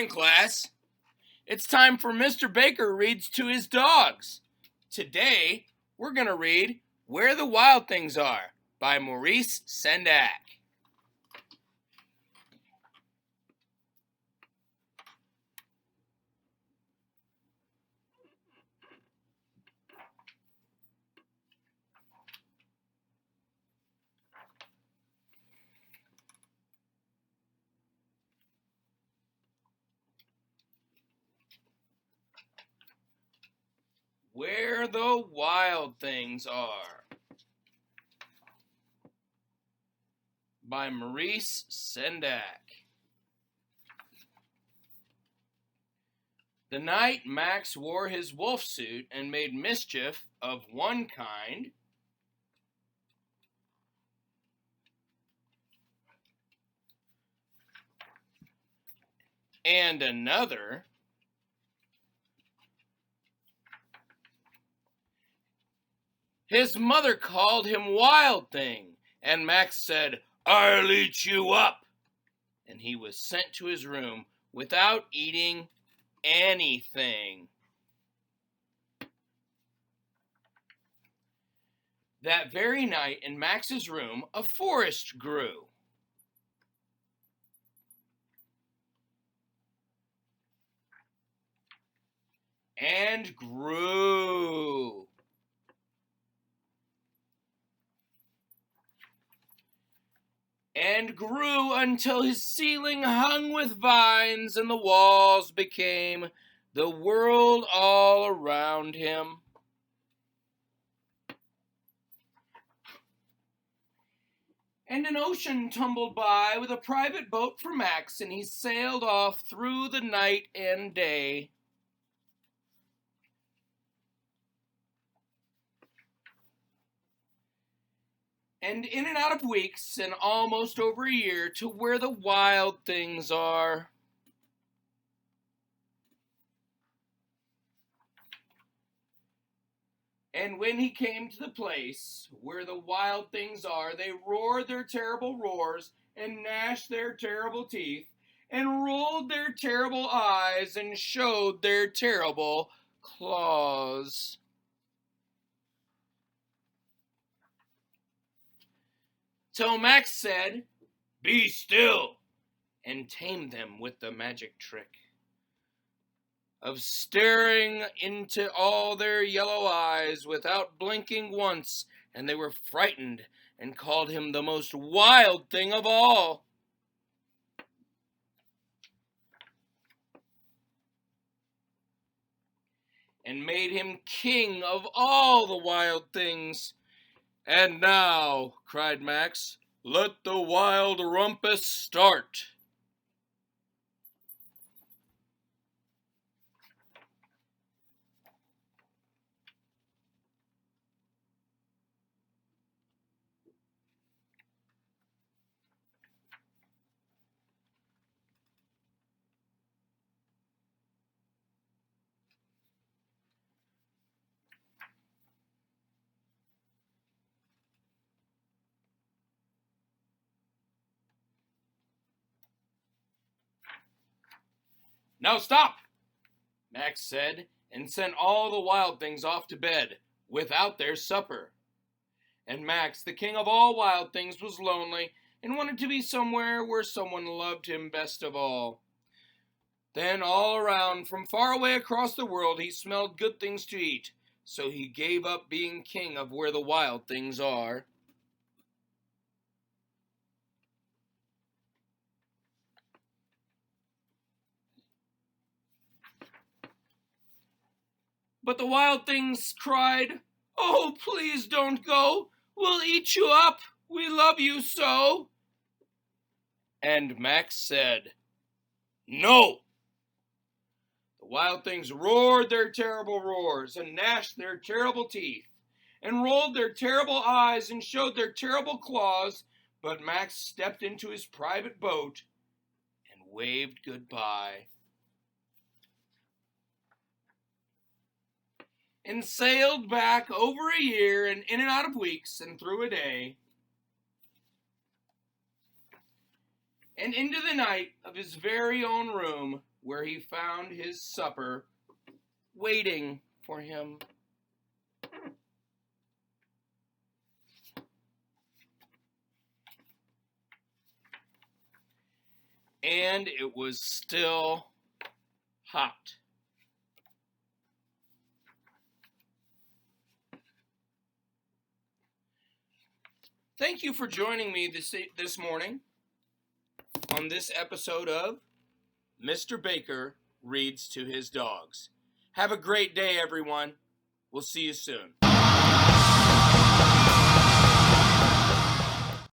morning, class. It's time for Mr. Baker Reads to His Dogs. Today, we're going to read Where the Wild Things Are by Maurice Sendak. Where the Wild Things Are by Maurice Sendak. The night Max wore his wolf suit and made mischief of one kind, and another, his mother called him Wild Thing, and Max said, "I'll eat you up," and he was sent to his room without eating anything. That very night in Max's room, a forest grew. And grew. And grew until his ceiling hung with vines and the walls became the world all around him. And an ocean tumbled by with a private boat for Max, and he sailed off through the night and day. And in and out of weeks, and almost over a year, to where the wild things are. And when he came to the place where the wild things are, they roared their terrible roars, and gnashed their terrible teeth, and rolled their terrible eyes, and showed their terrible claws. Till Max said, "Be still," and tamed them with the magic trick of staring into all their yellow eyes without blinking once, and they were frightened and called him the most wild thing of all. And made him king of all the wild things. "And now," cried Max, "let the wild rumpus start." "Now stop," Max said, and sent all the wild things off to bed without their supper. And Max, the king of all wild things, was lonely and wanted to be somewhere where someone loved him best of all. Then all around, from far away across the world, he smelled good things to eat, so he gave up being king of where the wild things are. But the wild things cried, "Oh, please don't go. We'll eat you up. We love you so." And Max said, "No." The wild things roared their terrible roars, and gnashed their terrible teeth, and rolled their terrible eyes, and showed their terrible claws, but Max stepped into his private boat and waved goodbye, and sailed back over a year, and in and out of weeks, and through a day. and into the night of his very own room, where he found his supper waiting for him. And it was still hot. Thank you for joining me this morning on this episode of Mr. Baker Reads to His Dogs. Have a great day, everyone. We'll see you soon.